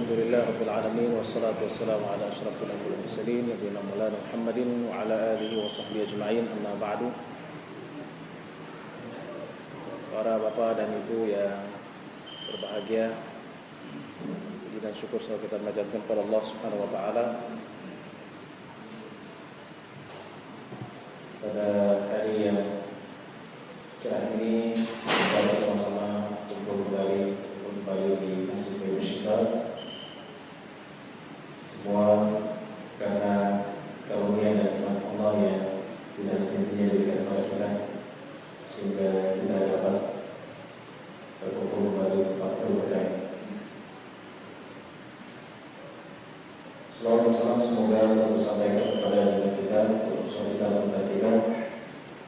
Alhamdulillah Rabbil Alamin. Wassalatu wassalamu ala ashrafil anbiya'i wal mursalin Nabiyyina Maulana Muhammadin wa ala alihi wa sahbihi ajma'in. Amma ba'du. Para bapak dan ibu yang berbahagia, puji dan syukur selalu kita panjatkan kepada Allah Subhanahu wa taala. Pada hari yang cerah ini kita bersama-sama kumpul kembali di Masjid Baitul Syifa. Semua karena karunia dan nikmat Allah yang tidak henti-hentinya diberikan kepada kita, sehingga kita dapat berkumpul kembali di tempat berkah ini. Salawat dan salam semoga selalu disampaikan kepada diri kita, utusan kita dan kita,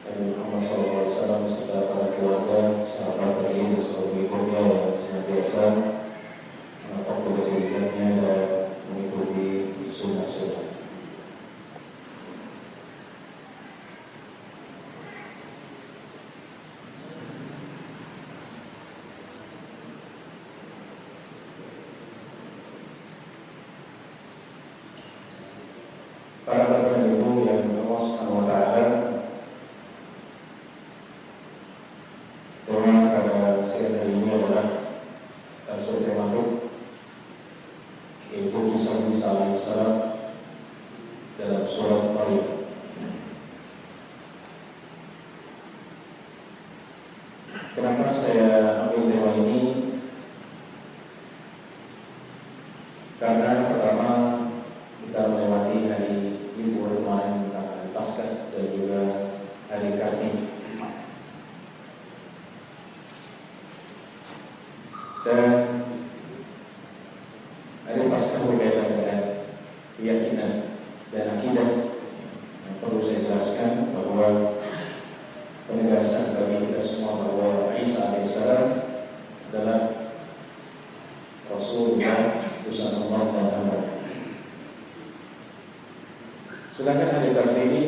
Nabi Muhammad SAW serta para keluarga, sahabat baginda dan seluruh pengikutnya yang senantiasa menetap pada kesulitannya dan mengikuti sunnah-sunnah. Para bapak dan ibu yang Allah Subhanahu wa taala, tema pada siang hari ini adalah tafsir tematik, yaitu kisah Isa alaihissalam dalam surat Maryam. Kenapa saya ambil tema ini? Karena pertama, kita melewati hari libur kemarin tentang hari Paskah dan juga hari Kartini. Dan hari Paskah berkaitan dengan keyakinan dan akidah. Yang perlu saya jelaskan bahwa penegasan bagi kita semua bahwa Isa alaihissalam adalah Rasulullah, utusan Allah dan hamba. Sedangkan hari Kartini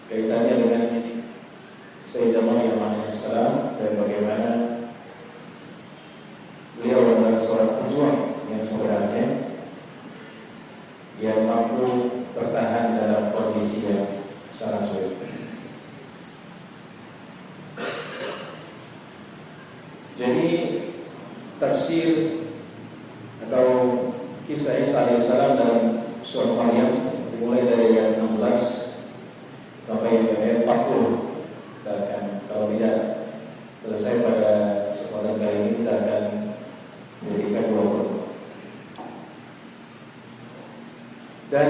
kaitannya dengan Sayyidah Maryam alaihissalam dan bagaimana beliau adalah seorang pejuang yang sebenarnya yang mampu bertahan dalam kondisi yang sangat sulit. Jadi tafsir atau kisah Isa alaihissalam dalam surat Maryam dimulai dari ayat 16 sampai ayat 40. Kita akan, kalau tidak selesai pada kesempatan kali ini, kita akan memberikan 20. Dan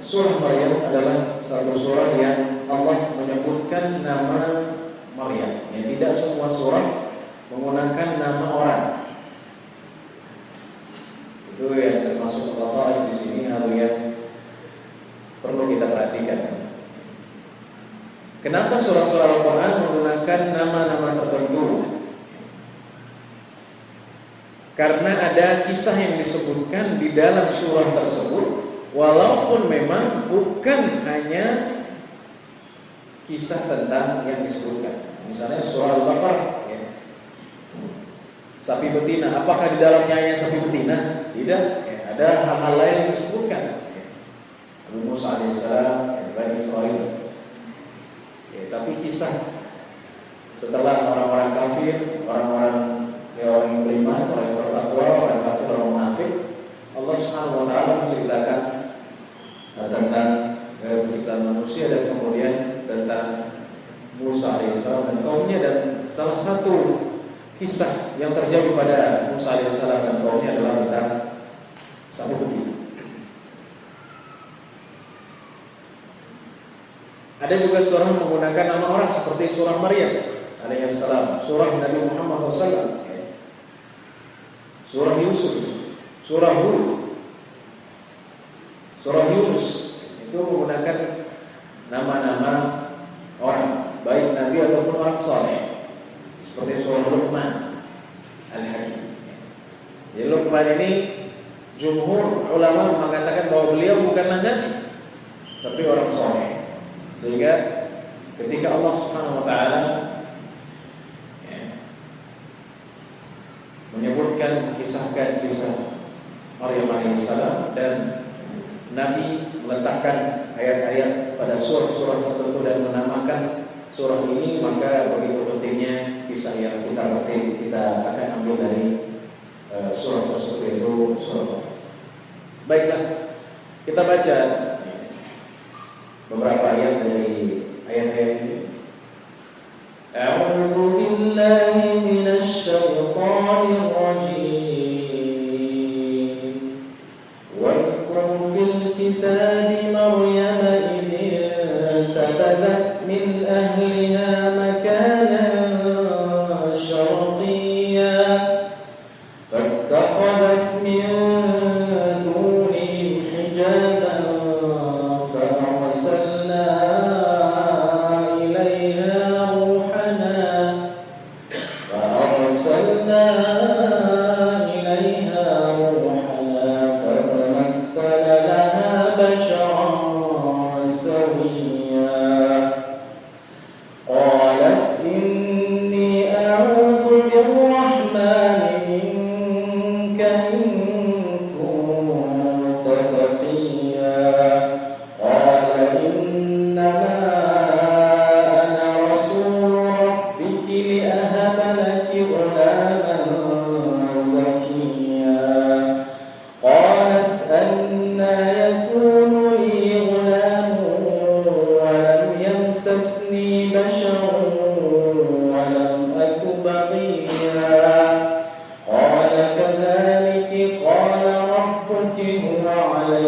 surah Maryam adalah satu surah yang Allah menyebutkan nama Maryam. Yang tidak semua surah menggunakan nama orang. Itu yang termasuk Allah di sini, hal yang perlu kita perhatikan. Kenapa surah-surah Al-Quran menggunakan nama-nama tertentu? Karena ada kisah yang disebutkan di dalam surah tersebut, walaupun memang bukan hanya kisah tentang yang disebutkan. Misalnya surah Al-Baqarah, ya. Sapi betina, apakah di dalamnya hanya sapi betina? Tidak, ya. Ada hal-hal lain yang disebutkan. Nabi Musa alaihissalam, Bani Israil. Ya, tapi kisah setelah orang-orang kafir, orang-orang yang beriman, orang yang bertakwa, orang kafir, orang munafik, Allah Subhanahu wa taala menceritakan tentang penciptaan manusia dan kemudian tentang Musa alaihissalam dan kaumnya. Dan salah satu kisah yang terjadi pada Musa alaihissalam dan kaumnya adalah tentang sapi betina. Ada juga surah menggunakan nama orang seperti surah Maryam alaihissalam, surah Nabi Muhammad SAW, surah Yusuf, surah Hud, surah Yunus. Itu menggunakan nama-nama orang, baik Nabi ataupun orang saleh, seperti surah Luqman Al-Hakim. Jadi Luqman ini jumhur ulama mengatakan bahwa beliau bukanlah Nabi, tapi orang saleh. Sehingga ketika Allah Subhanahu wa taala menyebutkan kisahkan kisah Maryam alaihissalam, dan Nabi meletakkan ayat-ayat pada surah-surah tertentu dan menamakan surah ini, maka begitu pentingnya kisah yang kita akan ambil dari surah tersebut, yaitu surah. Baiklah, kita baca beberapa ayat dari ayat-ayat ini. A'udzu billahi minasy syaithanir rajim. Wadhkur fil kitabi Maryam idh tabadat min ahliha makanan sharqiyya fattakhadhat min dunihim hijaban فأرسلنا إليها روحنا فتمثل لها بشرا سويا قالت إني أعوذ بالرحمن منك إن كنت تقيا قال إنما أنا رسول ربك لأهب لك غلاما زكيا قالت أنى يكون لي غلام ولم يمسسني بشر ولم أك بغيا قال كذلك قال ربك هو علي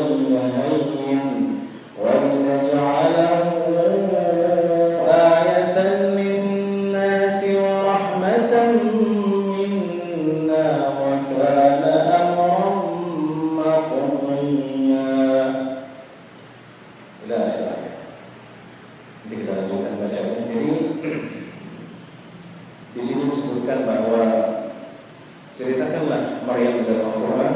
هين ولنجعله آية للناس ورحمة منا وكان أمرا مقضيا. إلى آخر. Nanti kita lanjutkan bacanya. Jadi di sini disebutkan bahwa ceritakanlah Maryam dalam Al-Quran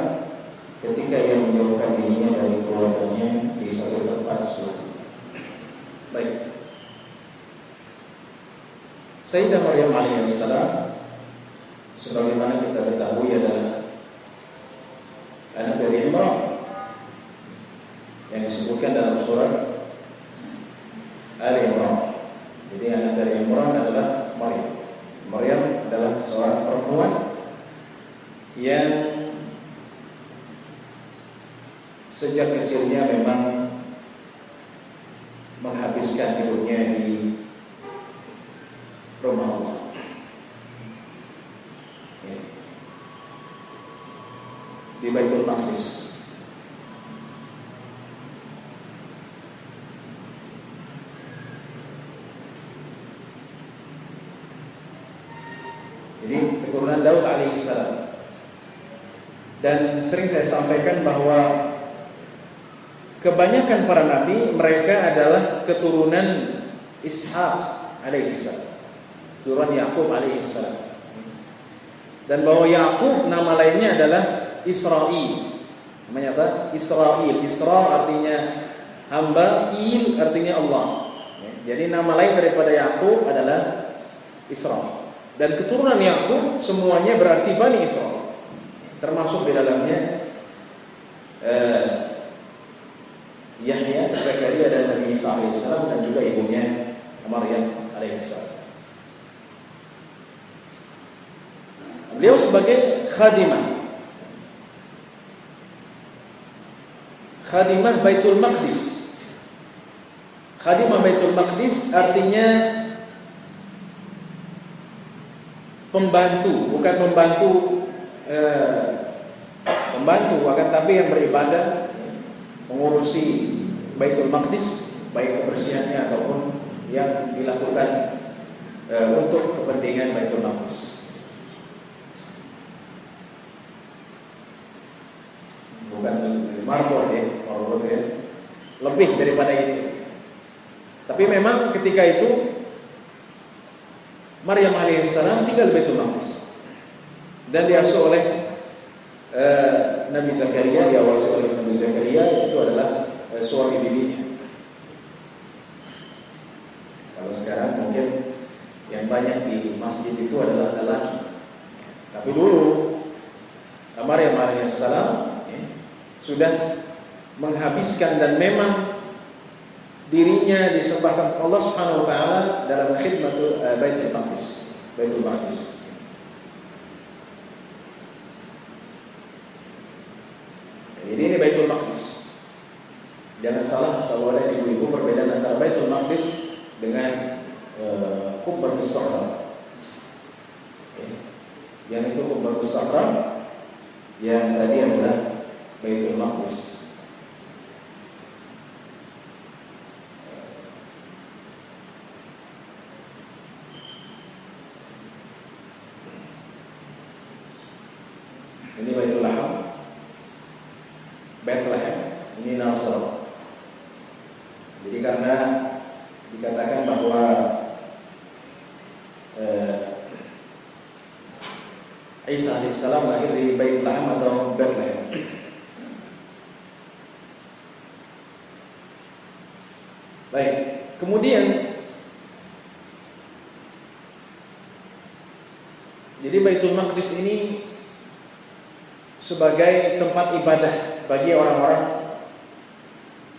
ketika ia menjauhkan dirinya dari keluarganya di satu tempat sunyi. Baik. Sayyidah Maryam alaihissalam, sebagaimana kita ketahui, adalah anak dari Imran yang disebutkan dalam surat Ali Imran. Jadi anak dari Imran adalah Maryam. Maryam adalah seorang perempuan yang sejak kecilnya memang menghabiskan hidupnya di rumah Allah. Di Baitul Maqdis. Jadi keturunan Daud alaihissalam. Dan sering saya sampaikan bahwa kebanyakan para nabi mereka adalah keturunan Ishaq alaihissalam, keturunan Yakub alaihissalam. Dan bahwa Yakub nama lainnya adalah Israil. Namanya apa? Israil. Isra artinya hamba, il artinya Allah. Jadi nama lain daripada Yakub adalah Isra. Dan keturunan Yakub semuanya berarti Bani Israil. Termasuk di dalamnya Yahya, Zakaria dan Nabi Isa alaihissalam, dan juga ibunya Maryam alaihissalam. Beliau sebagai khadimah Baitul Maqdis. Khadimah Baitul Maqdis artinya pembantu, bukan pembantu akan tapi yang beribadah, mengurusi Baitul Maqdis, baik kebersihannya ataupun yang dilakukan untuk kepentingan Baitul Maqdis. Bukan marbot ya, lebih daripada itu. Tapi memang ketika itu Maryam alaihissalam tinggal di Baitul Maqdis dan diasuh oleh Nabi Zakaria, diawasi oleh Nabi Zakaria, itu adalah suami bibinya. Kalau sekarang mungkin yang banyak di masjid itu adalah lelaki, tapi dulu Maryam alaihissalam sudah menghabiskan dan memang dirinya disembahkan Allah Subhanahu wa taala dalam khidmatul Baitul Maqdis. Baitul Maqdis. Jadi ini Baitul Maqdis. Jangan salah kalau ada ibu-ibu perbedaan antara Baitul Maqdis dengan Qubbatus Sakhra. Yang itu Qubbatus Sakhra, yang tadi adalah Baitul Maqdis. Ini Baitul Laham, Bethlehem, ini Nasr. Jadi karena dikatakan bahwa Isa alaihissalam lahir di Bait Laham atau Bethlehem. Baik, kemudian jadi Baitul Maqdis ini sebagai tempat ibadah bagi orang-orang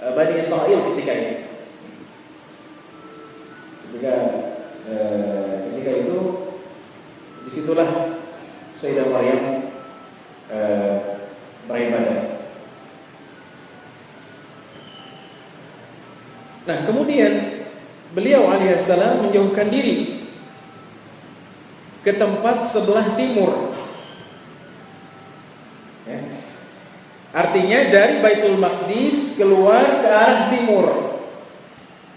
Bani Israel ketika itu. Ketika itu disitulah Sayyidah Maryam beribadah. Nah, kemudian beliau alaihissalam menjauhkan diri ke tempat sebelah timur. Artinya dari Baitul Maqdis keluar ke arah timur.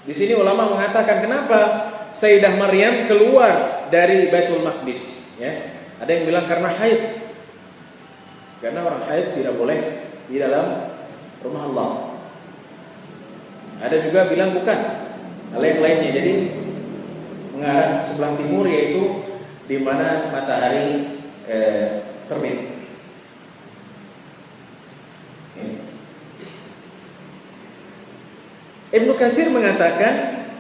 Di sini ulama mengatakan kenapa Sayyidah Maryam keluar dari Baitul Maqdis, ya. Ada yang bilang karena haid. Karena orang haid tidak boleh di dalam rumah Allah. Ada juga bilang bukan, hal yang lainnya. Jadi mengarah sebelah timur, yaitu di mana matahari terbit. Ibnu Katsir mengatakan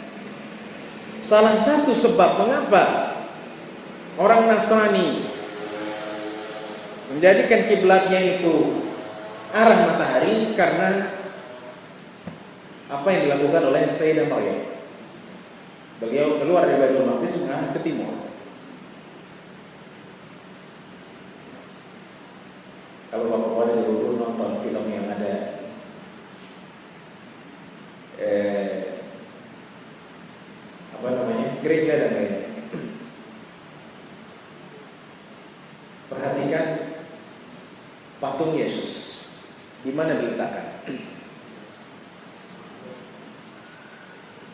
salah satu sebab mengapa orang Nasrani menjadikan kiblatnya itu arah matahari karena apa yang dilakukan oleh Sayyidah Maryam. Beliau keluar dari Baitul Maqdis mengarah ke timur. Kalau Bapak ada dulu nonton film yang ada gereja dan lainnya, perhatikan patung Yesus di mana diletakkan,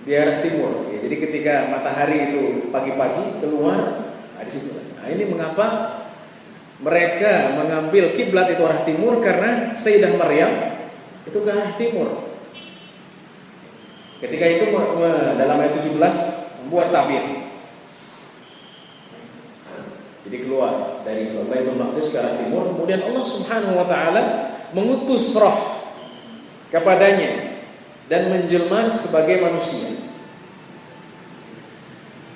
di arah timur. Ya, jadi ketika matahari itu pagi-pagi keluar, di situ. Nah, ini mengapa mereka mengambil kiblat itu arah timur, karena Sayyidah Maryam itu ke arah timur. Ketika itu dalam ayat 17 membuat tabir. Jadi keluar dari Baitul Maqdis ke arah timur, kemudian Allah Subhanahu wa taala mengutus roh kepadanya dan menjelma sebagai manusia.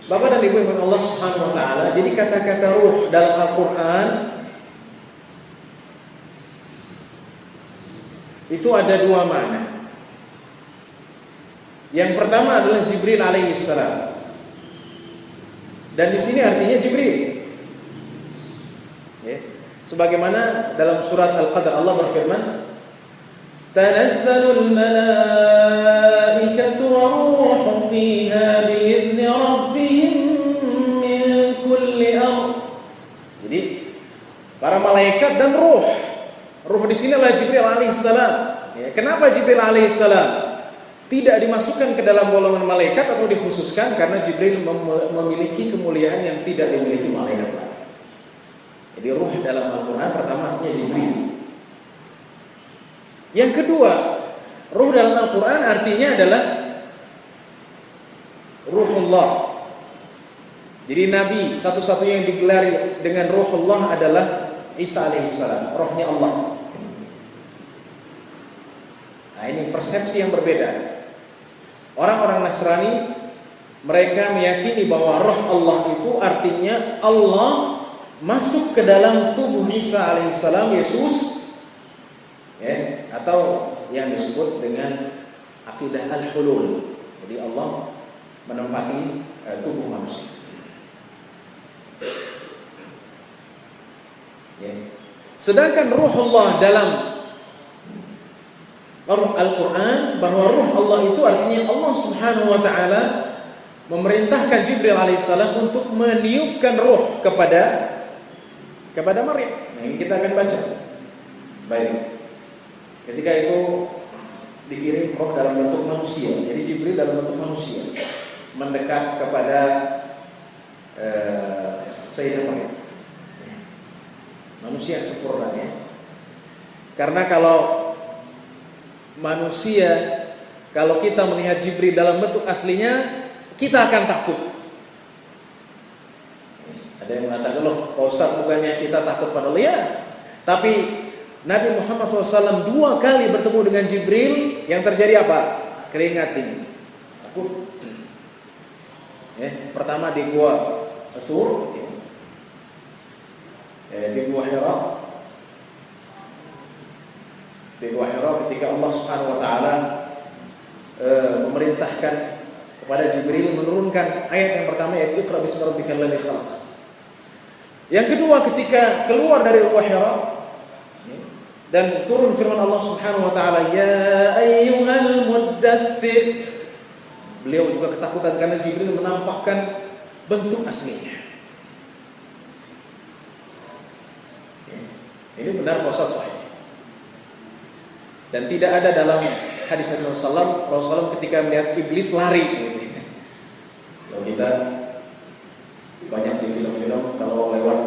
Bapak dan Ibu yang Allah Subhanahu wa taala, jadi kata-kata ruh dalam Al-Qur'an itu ada dua makna. Yang pertama adalah Jibril alaihissalam. Dan di sini artinya Jibril. Ya. Sebagaimana dalam surat Al-Qadr Allah berfirman, "Tanazzalul malaikatu war-ruhu fiha bi'izni rabbihim min kulli amr." Jadi para malaikat dan ruh. Ruh di sini adalah Jibril alaihissalam. Ya, kenapa Jibril alaihissalam tidak dimasukkan ke dalam golongan malaikat atau dikhususkan? Karena Jibril memiliki kemuliaan yang tidak dimiliki malaikat lain. Jadi ruh dalam Al-Quran pertama artinya Jibril. Yang kedua, ruh dalam Al-Quran artinya adalah Ruhullah. Jadi Nabi satu-satunya yang digelar dengan Ruhullah adalah Isa alaihissalam, rohnya Allah. Nah, ini persepsi yang berbeda. Orang-orang Nasrani mereka meyakini bahwa roh Allah itu artinya Allah masuk ke dalam tubuh Isa alaihissalam, Yesus, ya, atau yang disebut dengan akidah al-hulul. Jadi Allah menempati tubuh manusia. Ya. Sedangkan ruhullah dalam Al-Quran, bahwa ruh Allah itu artinya Allah subhanahu wa ta'ala memerintahkan Jibril alaihissalam untuk meniupkan ruh kepada Maryam. Nah, ini kita akan baca. Baik. Ketika itu dikirim roh dalam bentuk manusia. Jadi Jibril dalam bentuk manusia mendekat kepada Sayyidah Maryam. Manusia yang sempurna, ya. Karena kalau manusia, kalau kita melihat Jibril dalam bentuk aslinya, kita akan takut. Ada yang mengatakan, loh, Pak Ustaz, bukannya kita takut pada Allah? Ya, tapi Nabi Muhammad SAW 2 kali bertemu dengan Jibril, yang terjadi apa? Keringat dingin, takut. Ya, pertama di gua Sur, di gua Hira. Di gua Hira ketika Allah Subhanahu wa taala memerintahkan kepada Jibril menurunkan ayat yang pertama, yaitu Iqra bismi rabbikal ladzi khalaq. Yang kedua ketika keluar dari gua Hira dan turun firman Allah Subhanahu wa taala, ya ayyuhal muddatsir. Beliau juga ketakutan karena Jibril menampakkan bentuk aslinya. Ini benar Rasul sahih. Dan tidak ada dalam hadis Rasulullah ketika melihat iblis lari gitu. Kalau kita banyak di film-film kalau lewat,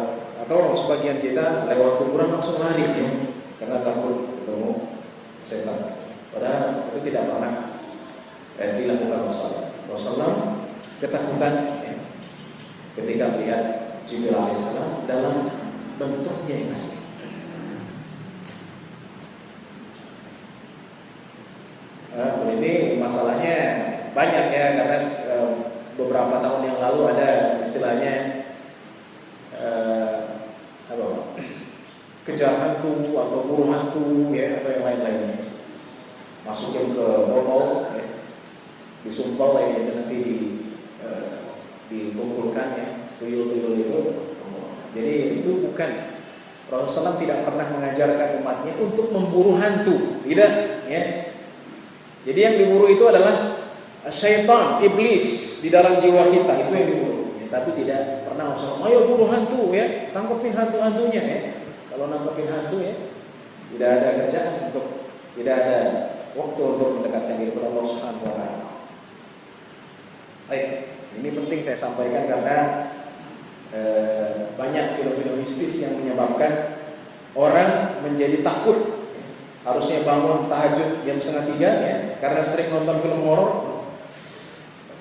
atau sebagian kita lewat kuburan langsung lari ya, karena takut ketemu setan. Padahal itu tidak pernah dilakukan Rasulullah ketakutan ya, ketika melihat Jibril alaihissalam dalam bentuknya yang asli. Ini masalahnya banyak ya, karena beberapa tahun yang lalu ada istilahnya kejar hantu atau buru hantu ya, atau yang lain-lainnya. Masukin ke botol ya, disumpel ya, nanti dikumpulkan ya, tuyul-tuyul itu. Jadi itu bukan, Rasulullah tidak pernah mengajarkan umatnya untuk memburu hantu, tidak ya. Jadi yang diburu itu adalah syaitan, iblis di dalam jiwa kita, itu yang diburu ya, tapi tidak pernah Rasulullah, ayo buru hantu ya, tangkepin hantu-hantunya ya. Kalau nangkepin hantu ya, tidak ada kerjaan tidak ada waktu untuk mendekatkan diri kepada Allah Subhanahu wa taala. Baik, ini penting saya sampaikan karena banyak film-film mistis yang menyebabkan orang menjadi takut. Harusnya bangun tahajud jam 2:30 ya, karena sering nonton film horor.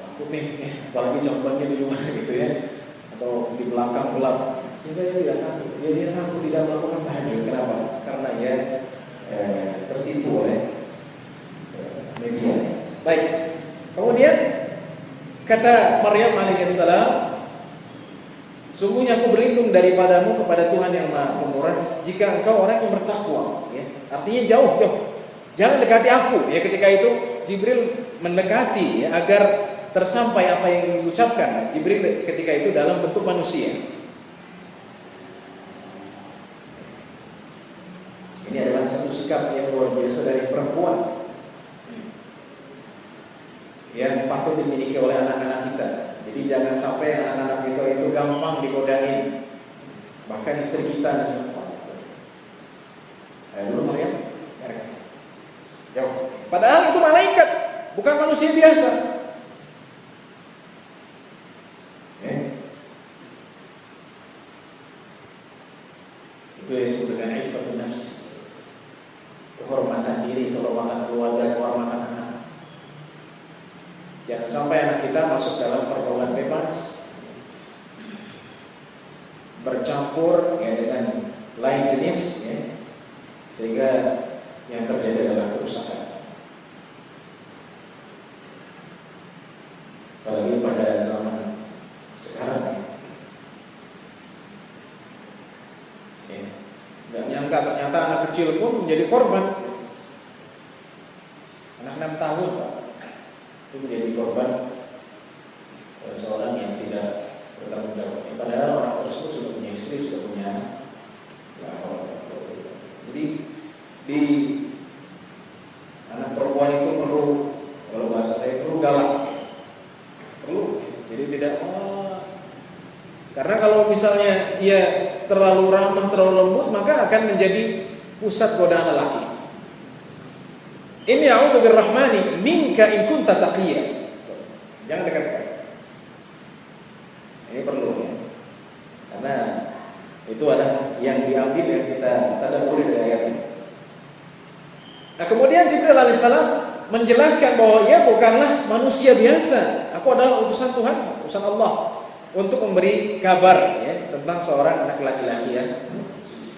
Takut nih, apalagi jambannya di luar gitu ya, atau di belakang gelap, sehingga dia tidak takut. Dia takut tidak melakukan tahajud. Kenapa? Karena ya tertipu oleh media. Baik. Kemudian kata Maryam alaihissalam, sungguhnya aku berlindung daripadamu kepada Tuhan yang Maha Pemurah, jika engkau orang yang bertakwa. Ya. Artinya jauh, jangan dekati aku. Ya, ketika itu Jibril mendekati ya, agar tersampai apa yang diucapkan. Jibril ketika itu dalam bentuk manusia. Ini adalah satu sikap yang luar biasa dari perempuan yang patut dimiliki oleh anak-anak kita. Jadi jangan sampai anak-anak kita itu gampang digodain. Bahkan istri kita dulu Maryam, jauh. Padahal itu malaikat, bukan manusia biasa. Itu yang disebut dengan iffatun nafs, kehormatan diri, kehormatan keluarga, kehormatan anak. Jangan sampai anak kita masuk dalam pergaulan bebas, bercampur ya, dengan lain jenis ya, sehingga yang terjadi adalah kerusakan. Apalagi pada zaman sekarang ya. Nggak nyangka ternyata anak kecil pun menjadi korban. Anak 6 tahun Pak, itu menjadi korban seorang yang tidak bertanggung jawab. Padahal orang tersebut sudah punya istri, sudah punya anak. Jadi di anak perempuan itu perlu, kalau bahasa saya perlu galak, perlu. Jadi tidak, karena kalau misalnya ia terlalu ramah, terlalu lembut, maka akan menjadi pusat godaan lelaki. Inni a'udzu birrahmani minka in kunta taqiyya. Jangan dekat-dekat. Ini perlu ya. Karena itu adalah yang diambil yang kita tadabburi dari ayat ini. Nah, kemudian Jibril alaihissalam menjelaskan bahwa ia bukanlah manusia biasa. Aku adalah utusan Tuhan, utusan Allah untuk memberi kabar ya, tentang seorang anak laki-laki yang suci.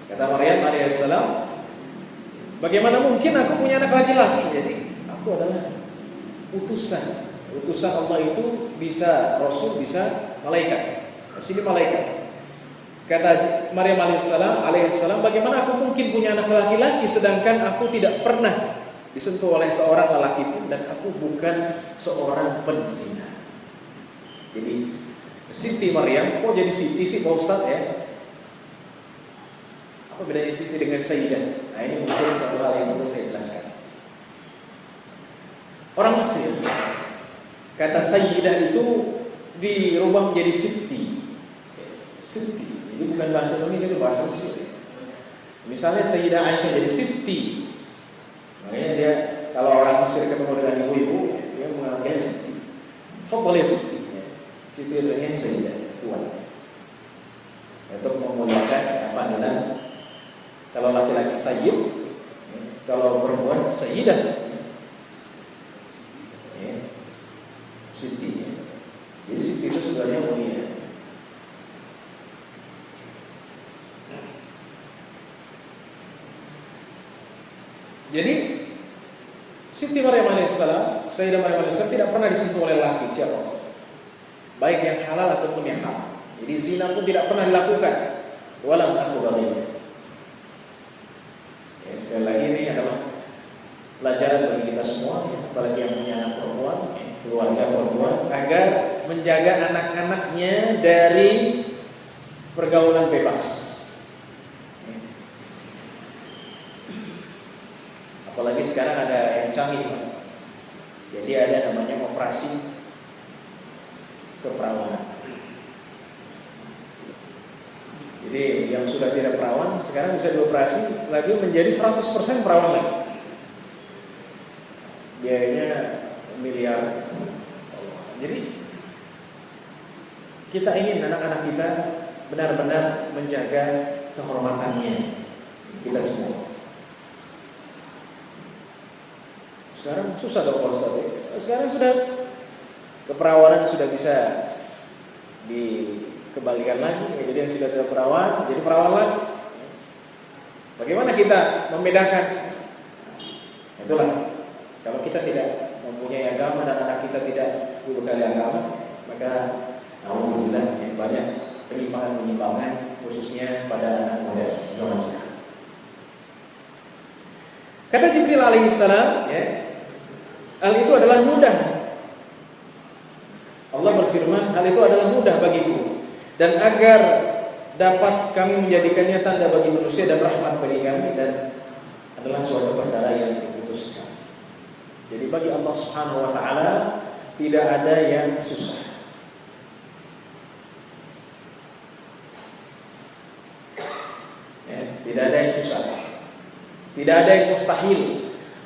Kata Maryam alaihissalam, bagaimana mungkin aku punya anak laki-laki? Jadi aku adalah utusan Allah itu bisa rasul, bisa malaikat. Di sini malaikat. Kata Maryam alaihissalam, bagaimana aku mungkin punya anak laki-laki sedangkan aku tidak pernah disentuh oleh seorang lelaki pun dan aku bukan seorang penzina. Jadi Siti Maryam, kok jadi Siti sih Pak Ustadz ya? Apa bedanya Siti dengan Sayyidah? Nah ini mungkin satu hal yang perlu saya jelaskan. Orang Mesir kata Sayyidah itu dirubah menjadi Siti. Siti, jadi bukan bahasa Indonesia, itu bahasa Mesir. Misalnya Sayyidah Aisyah jadi Siti. Makanya dia kalau orang Mesir ketemu dengan ibu-ibu, dia menganggapnya Siti. Fadhil Siti. Siti artinya Sayyidah, tuan. Untuk memuliakan panggilan. Kalau laki-laki Sayyid, kalau perempuan Sayyidah. Siti. Jadi Siti itu sebenarnya mulia. Jadi Siti Maryam alaihissalam, Sayyidah Maryam alaihissalam tidak pernah disentuh oleh laki siapa, baik yang halal ataupun yang haram. Jadi zina pun tidak pernah dilakukan. Walam aku bagainya. Ya, sekali lagi ini adalah pelajaran bagi kita semua, ya, apalagi yang punya anak perempuan, keluarga perempuan, agar menjaga anak-anaknya dari pergaulan bebas. Apalagi sekarang ada yang canggih, Pak. Jadi ada namanya operasi keperawanan. Jadi yang sudah tidak perawan sekarang bisa dioperasi lagi menjadi 100% perawan lagi. Biayanya miliar. Jadi kita ingin anak-anak kita benar-benar menjaga kehormatannya, kita semua. Sekarang susah dong Pak Ustadz. Sekarang sudah keperawanan sudah bisa dikembalikan lagi. Jadi yang sudah tidak perawan jadi perawan lagi. Bagaimana kita membedakan? Itulah, kalau kita tidak mempunyai agama dan anak kita tidak dibekali agama, maka alhamdulillah yang banyak penyimpangan khususnya pada anak muda zaman sekarang. Kata Jibril alaihissalam, ya, hal itu adalah mudah. Allah berfirman, hal itu adalah mudah bagiku, dan agar dapat kami menjadikannya tanda bagi manusia dan rahmat bagi kami, dan adalah suatu perkara yang diputuskan. Jadi bagi Allah Subhanahu wa taala tidak ada yang susah. Ya, tidak ada yang susah. Tidak ada yang mustahil.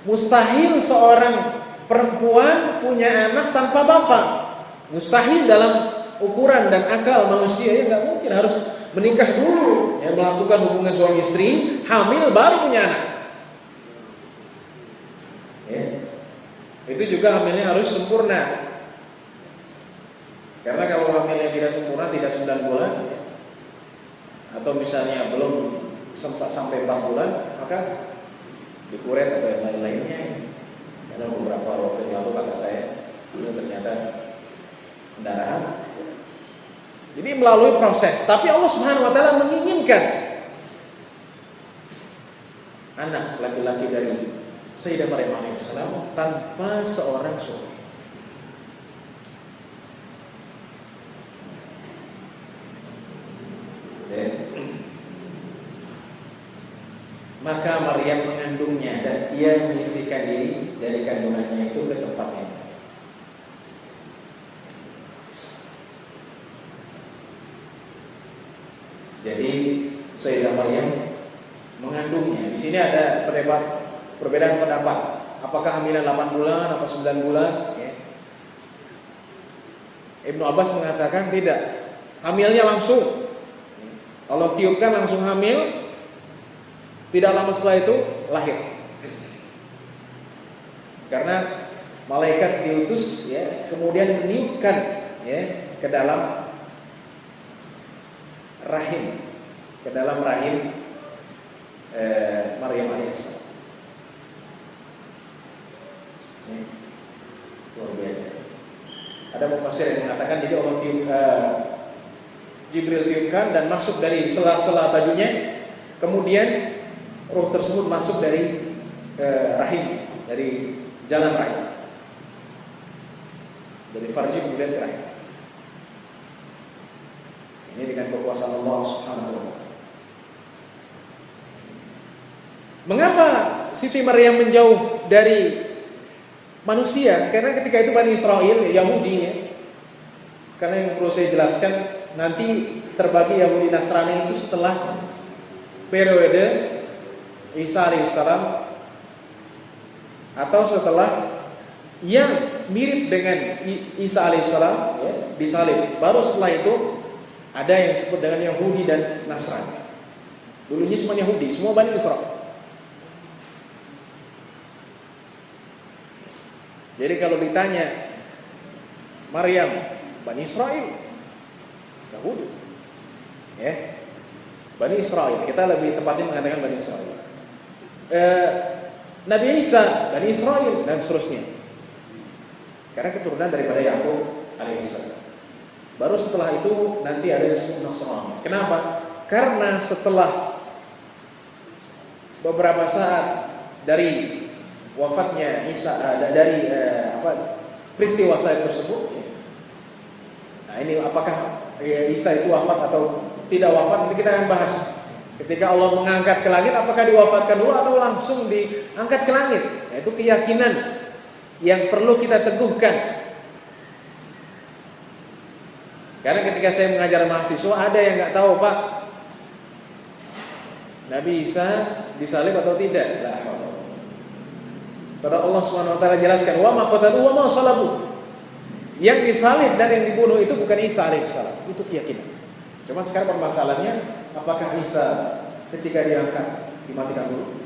Mustahil seorang perempuan punya anak tanpa bapak. Mustahil dalam ukuran dan akal manusia, ya nggak mungkin, harus menikah dulu, ya, melakukan hubungan suami istri, hamil baru punya anak. Ya. Itu juga hamilnya harus sempurna. Karena kalau hamilnya tidak sempurna, tidak 9 bulan, ya, atau misalnya belum sempat sampai 4 bulan, maka dikuret atau yang lain-lainnya. Karena beberapa waktu yang lalu kakak saya itu ternyata pendarahan. Jadi melalui proses. Tapi Allah Subhanahu wa taala menginginkan anak laki-laki dari Sayyidah Maryam alaihissalam tanpa seorang suami. Maka Maryam mengandungnya dan ia menyisihkan diri dari kandungannya itu ke tempat yang lain. Jadi Sayyidah Maryam mengandungnya. Di sini ada perbedaan pendapat. Apakah hamilan 8 bulan atau 9 bulan? Ya. Ibnu Abbas mengatakan tidak. Hamilnya langsung. Allah tiupkan langsung hamil. Tidak lama setelah itu lahir. Karena malaikat diutus ya, kemudian meniupkan ya ke dalam rahim, Maryam alaihissalam. Luar biasa. Ada mufassir yang mengatakan jadi Allah Jibril tiupkan dan masuk dari sela-sela bajunya, kemudian roh tersebut masuk dari rahim, dari jalan rahim, dari farji kemudian ke rahim. Ini dengan kekuasaan Allah Subhanahu wa taala. Mengapa Siti Maryam menjauh dari manusia? Karena ketika itu Bani Israel, Yahudi ya. Karena yang perlu saya jelaskan, nanti terbagi Yahudi Nasrani itu setelah periode Isa alaihissalam atau setelah yang mirip dengan Isa alaihissalam ya, disalib. Baru setelah itu ada yang disebut dengan Yahudi dan Nasrani. Dulunya cuma Yahudi, semua Bani Israel. Jadi kalau ditanya Maryam Bani Israel, Yahudi ya, Bani Israel, kita lebih tepatnya mengatakan Bani Israel. Nabi Isa Bani Israel dan seterusnya, karena keturunan daripada Yakub alaihissalam. Baru setelah itu nanti ada yang disebut Nasrani. Kenapa? Karena setelah beberapa saat dari wafatnya Isa, dari peristiwa saat tersebut. Nah ini apakah Isa itu wafat atau tidak wafat? Ini kita akan bahas. Ketika Allah mengangkat ke langit, apakah diwafatkan dulu atau langsung diangkat ke langit? Nah, itu keyakinan yang perlu kita teguhkan. Karena ketika saya mengajar mahasiswa, ada yang nggak tahu, Pak, Nabi Isa disalib atau tidak? Lah, pada Allah Subhanahu wa taala jelaskan, wa ma qatalu wa ma salabu. Yang disalib dan yang dibunuh itu bukan Isa alaihissalam, itu keyakinan. Cuma sekarang permasalahannya, apakah Isa ketika diangkat dimatikan dulu?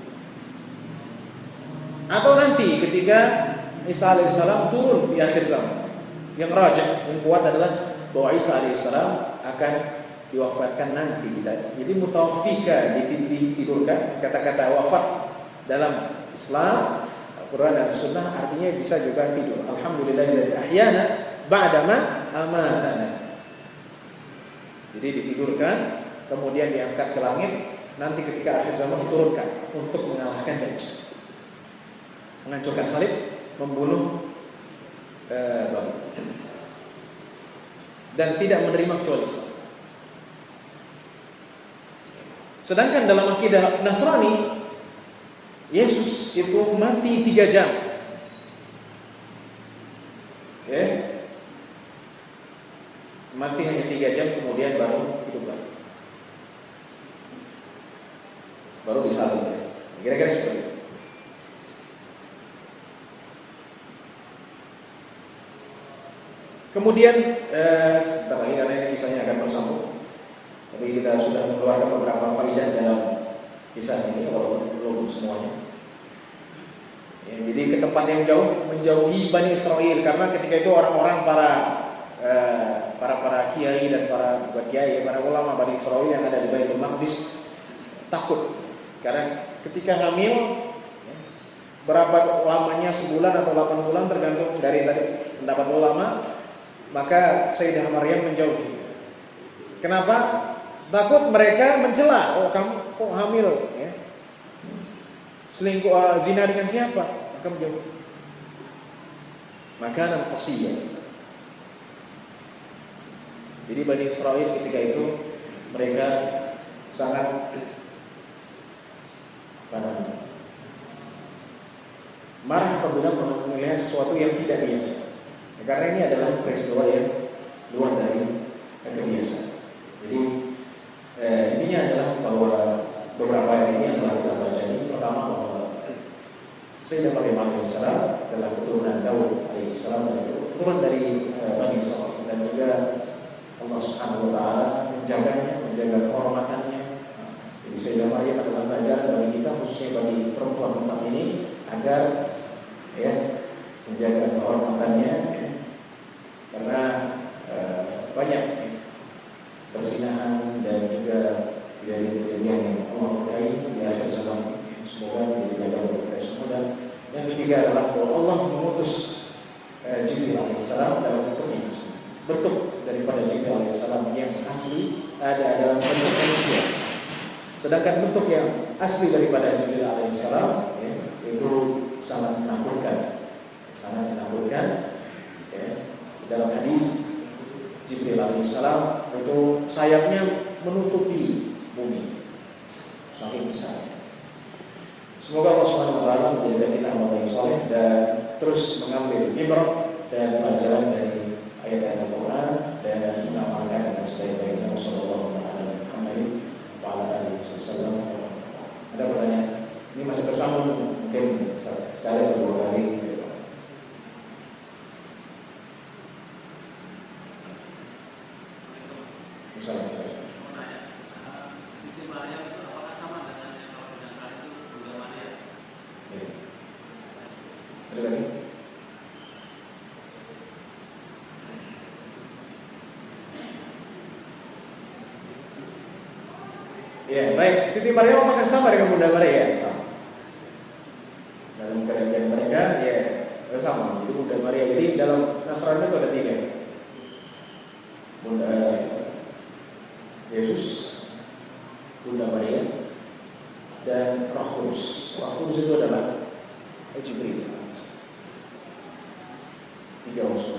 Atau nanti ketika Isa alaihissalam turun di akhir zaman? Yang rajih, yang kuat adalah bahwa Isa alaihissalam akan diwafatkan nanti. Jadi mutawafika ditidurkan. Kata-kata wafat dalam Islam, Al-Quran dan Sunnah artinya bisa juga tidur. Alhamdulillahilladzi ahyana ba'dama amatana. Jadi ditidurkan, kemudian diangkat ke langit, nanti ketika akhir zaman diturunkan untuk mengalahkan Dajjal, menghancurkan salib, membunuh babi, dan tidak menerima kecuali Islam. Sedangkan dalam akidah Nasrani, Yesus itu mati 3 jam. Mati hanya 3 jam, kemudian baru hidup lagi, baru disalib. Kira-kira seperti itu. Kemudian sebentar lagi karena ini kisahnya akan bersambung, tapi kita sudah mengeluarkan beberapa faedah dalam kisah ini walaupun belum semuanya. Ya, jadi ke tempat yang jauh, menjauhi Bani Israel, karena ketika itu orang-orang para kiai dan para ulama Bani Israel yang ada di Baitul Maqdis takut, karena ketika hamil berapa lamanya, sebulan atau 8 bulan tergantung dari pendapat ulama, maka Sayyidah Maryam menjauhi Kenapa? Takut mereka mencela. Oh, kamu kok hamil? Ya. Selingkuh, zina dengan siapa? Maka menjawab makanan qasiyah. Jadi Bani Israel ketika itu mereka sangat marah apabila melihat sesuatu yang tidak biasa. Karena ini adalah peristiwa yang luar dari kebiasaan. Jadi intinya adalah bahwa beberapa ayat ini yang telah kita baca ini, pertama bahwa Sayyidah Maryam alaihissalam adalah keturunan Daud alaihissalam dan keturunan dari Bani Israil, dan juga Allah Subhanahu wa taala menjaganya, menjaga kehormatannya. Jadi Sayyidah Maryam adalah pelajaran bagi kita, khususnya bagi perempuan umat ini, agar ya menjaga kehormatannya, ya. Karena banyak persinahan dan juga kejadian-kejadian yang Allah murkai di akhir zaman. Semoga menjadi pelajaran bagi kita semua. Dan yang ketiga adalah bahwa Allah mengutus Jibril alaihissalam dalam bentuk yang asli, bentuk daripada Jibril alaihissalam yang asli ada dalam bentuk manusia. Sedangkan bentuk yang asli daripada Jibril alaihissalam ya, itu sangat menakutkan, sangat menakutkan. Ya. Dalam hadis Jibril alaihissalam itu sayapnya menutupi bumi, saking besar. Semoga Allah Subhanahu wa taala menjadikan kita hamba yang saleh dan terus mengambil ibrah dan pelajaran dari ayat-ayat Al-Qur'an dan mengamalkan dengan sebaik-baiknya. Wassallallahu alaihi wasallam. Ada pertanyaan? Ini masih bersambung, mungkin sekali atau dua kali. Misalnya. Ada lagi? Ya, baik. Siti Maryam apakah sama dengan Bunda Maria? Sama. Dalam kerajaan mereka, ya, sama. Itu Bunda Maria. Jadi dalam Nasrani itu ada tiga. Bunda Yesus, Bunda Maria, dan Roh Kudus. Roh Kudus itu adalah Jibril. Tiga unsur.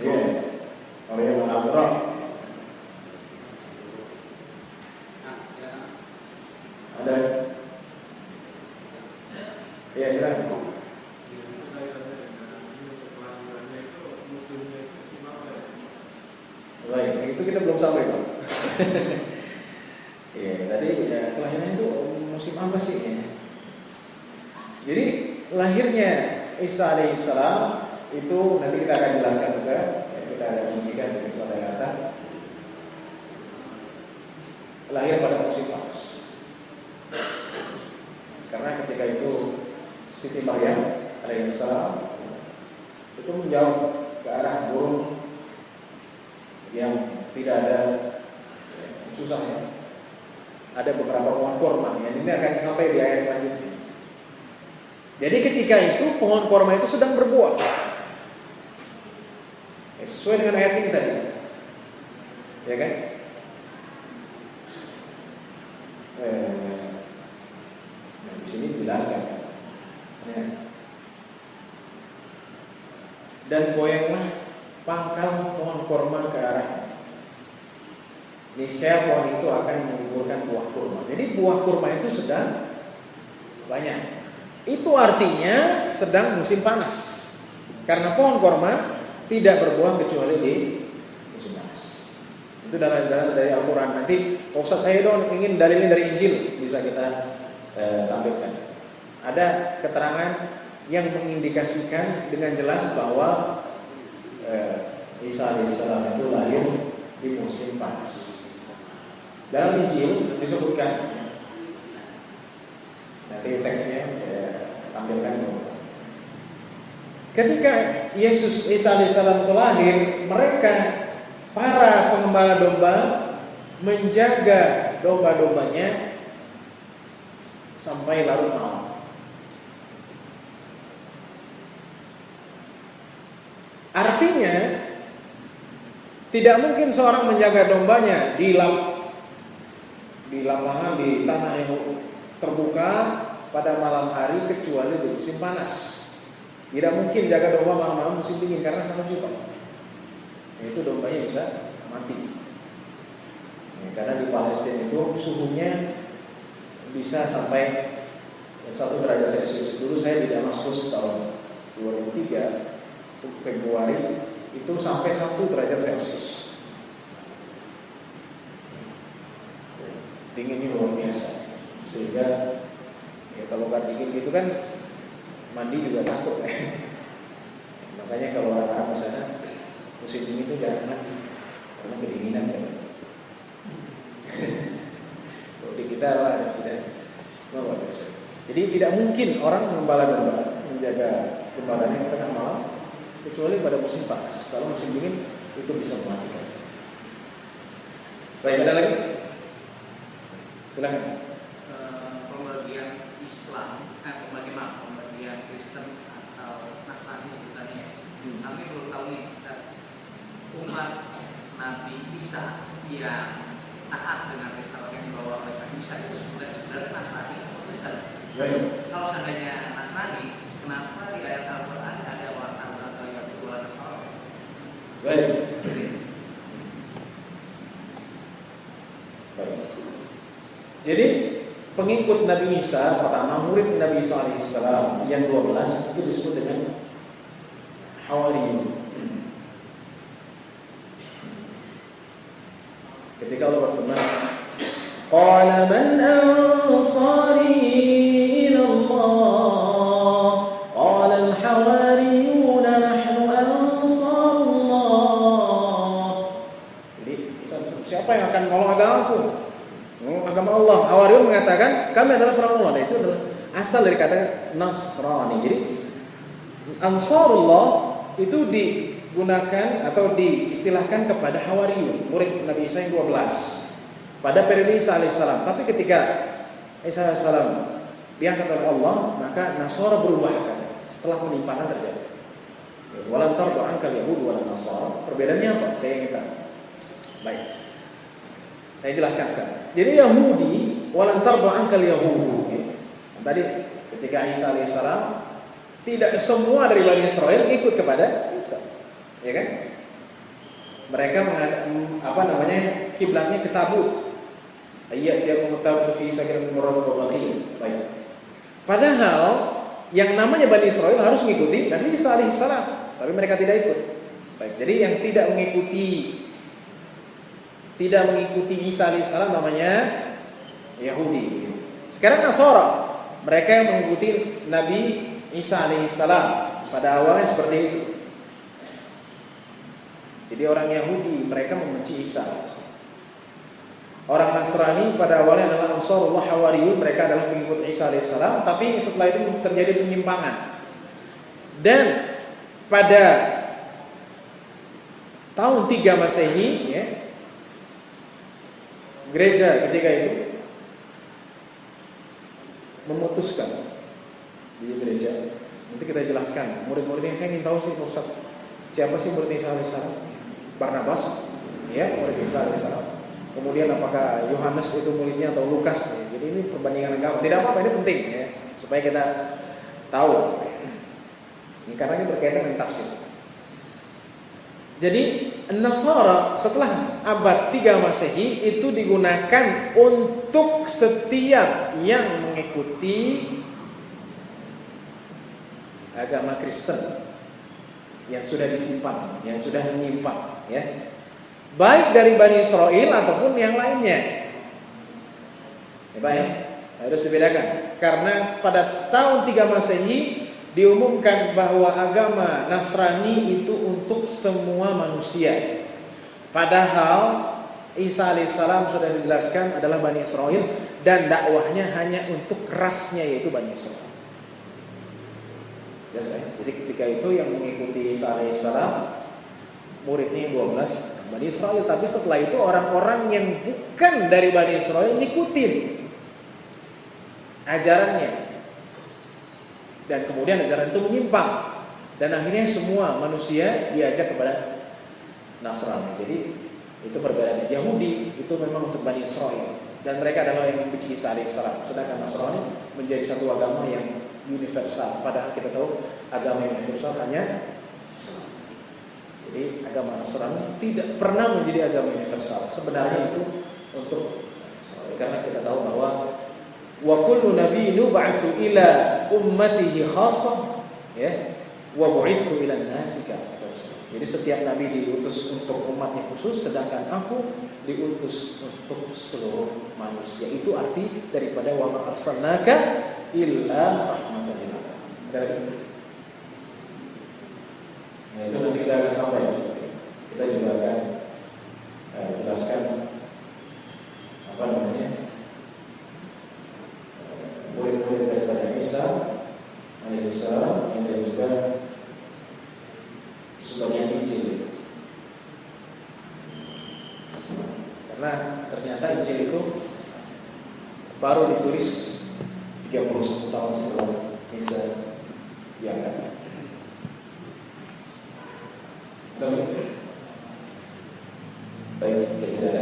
Yes. Maryam al-Azhar. Ada? Ya, silakan. Baik, itu kita belum sampai, Pak. Ya, tadi ya, kelahiran itu musim apa sih? Ya? Jadi lahirnya Isa alaihissalam itu nanti kita akan jelaskan juga. Ya, kita akan menjikan dari suatu kata. Lahir pada musim panas. Karena ketika itu Siti Maryam alaihissalam itu menjauh ke arah burung yang tidak ada susahnya. Ada beberapa pohon kurma yang ini akan sampai di ayat selanjutnya. Jadi ketika itu pohon kurma itu sedang berbuah. Sesuai dengan ayat ini tadi. Ya kan? Nah, di sini dijelaskan. Ya. Dan goyanglah pangkal pohon kurma ke arah. Niscaya pohon itu akan menggugurkan buah kurma. Jadi buah kurma itu sedang banyak. Itu artinya sedang musim panas. Karena pohon kurma tidak berbuah kecuali di musim panas. Itu dari Al-Quran. Nanti Ustaz saya dong ingin dalilnya dari Injil, bisa kita tampilkan. Ada keterangan yang mengindikasikan dengan jelas bahwa Isa alaihissalam itu lahir di musim panas. Dalam Injil disebutkan, nanti teksnya saya tampilkan. Ketika Yesus Isa alaihissalam itu lahir, mereka para pengembala domba menjaga domba-dombanya sampai larut malam. Tidak mungkin seorang menjaga dombanya di lapangan, di tanah yang terbuka pada malam hari kecuali di musim panas. Tidak mungkin jaga domba malam-malam musim dingin karena sangat juta. Itu dombanya bisa mati. Karena di Palestina itu suhunya bisa sampai 1 derajat Celcius. Dulu saya di Damaskus tahun 2003 Februari itu sampai 1 derajat Celcius. Dinginnya luar biasa. Sehingga ya kalau nggak dingin gitu kan mandi juga takut. Makanya kalau orang Arab di sana musim dingin itu jarang mandi karena kedinginan kan. Kalau di kita sudah luar biasa. Jadi tidak mungkin orang mengembala domba, menjaga gembalanya tengah malam kecuali pada musim panas. Kalau musim dingin itu bisa mematikan. Baik, ada lagi? Silakan. Pembagian Islam, pembagian Kristen atau Nasrani sebutannya. Kami perlu tahu nih, umat Nabi Isa yang taat dengan risalah yang dibawa oleh Nabi Isa itu sebenarnya Nasrani atau Kristen? Kalau seandainya Nasrani, kenapa di ayat Al-Quran ada wartawan atau yang kedua Nasrani? Baik. Jadi pengikut Nabi Isa pertama, murid Nabi Isa alaihissalam yang 12 itu disebut dengan Hawariyun. Ketika Allah berfirman, "Qala man ansari ila Allah?" Qala al-hawariyun nahnu ansarullah. Jadi siapa yang akan menolong agamaku? Agama Allah. Hawariyun mengatakan kami adalah perang Allah. Nah, itu adalah asal dari kata Nasrani. Jadi Ansarullah itu digunakan atau diistilahkan kepada Hawariyun, murid Nabi Isa yang 12 pada periode Isa alaihissalam. Tapi ketika Isa alaihissalam diangkat oleh Allah, maka Nasara berubah setelah penyimpangan terjadi. Walan tardu ankal yahud walan nasara. Perbedaannya apa? Saya ingin tahu. Baik. Saya jelaskan sekarang. Jadi Yahudi walan tardu ankal yahud. Tadi ketika Isa alaihissalam tidak semua dari Bani Israel ikut kepada Isa, ya kan? Mereka kiblatnya ke tabut. Ayat dia mengutab fi sakin murad wa bakhil. Baik. Padahal yang namanya Bani Israel harus mengikuti Nabi Isa alaihissalam, tapi mereka tidak ikut. Baik. Jadi yang tidak mengikuti Isa alaihissalam namanya Yahudi. Sekarang Nasara, mereka yang mengikuti Nabi Isa alaihissalam pada awalnya seperti itu. Jadi orang Yahudi mereka membenci Isa. Orang Nasrani pada awalnya adalah Ansarullah Hawariyun, mereka adalah pengikut Isa alaihissalam, tapi setelah itu terjadi penyimpangan. Dan pada tahun 3 Masehi, ya, gereja ketika itu memutuskan di gereja. Nanti kita jelaskan. Murid-murid yang saya ingin tahu sih Ustaz, siapa sih murid Isa alaihissalam? Barnabas, ya, murid Isa alaihissalam. Kemudian apakah Yohanes itu muridnya atau Lukas? Ya. Jadi ini perbandingan agama. Tidak apa-apa, ini penting ya, supaya kita tahu. Ini karena ini berkaitan dengan tafsir. Jadi Nasara setelah abad 3 Masehi itu digunakan untuk setiap yang mengikuti agama Kristen yang sudah disimpan, yang sudah menyimpang, ya, baik dari Bani Israel ataupun yang lainnya. Ya, baik, harus dibedakan. Karena pada tahun 3 Masehi diumumkan bahwa agama Nasrani itu untuk semua manusia. Padahal Isa alaihissalam sudah dijelaskan adalah Bani Israel dan dakwahnya hanya untuk rasnya yaitu Bani Israel. Ya, jadi ketika itu yang mengikuti Isa alaihissalam muridnya 12 Bani Israel, tapi setelah itu orang-orang yang bukan dari Bani Israel ngikutin ajarannya, dan kemudian ajaran itu menyimpang, dan akhirnya semua manusia diajak kepada Nasrani. Jadi itu perbedaannya. Yahudi itu memang untuk Bani Israel dan mereka adalah yang membenci Isa alaihissalam. Sedangkan Nasrani menjadi satu agama yang universal. Padahal kita tahu agama universal hanya Islam. Jadi agama Nasrani tidak pernah menjadi agama universal. Sebenarnya itu untuk Israel. Karena kita tahu bahwa wa kullu nabiyyin yub'atsu ila ummatihi khassah, ya, wa bu'itsu ila an-nasi kaffatan. Jadi setiap nabi diutus untuk umatnya khusus, sedangkan aku diutus untuk seluruh manusia. Itu arti daripada wa ma arsalnaka illa rahmatan lil alamin. Nah, itu nanti kita akan sampai. Kita juga akan jelaskan apa namanya murid-murid daripada Isa alaihissalam dan juga sebagian Injil. Karena ternyata Injil itu baru ditulis 31 tahun setelah Isa diangkat. Baik, tidak ada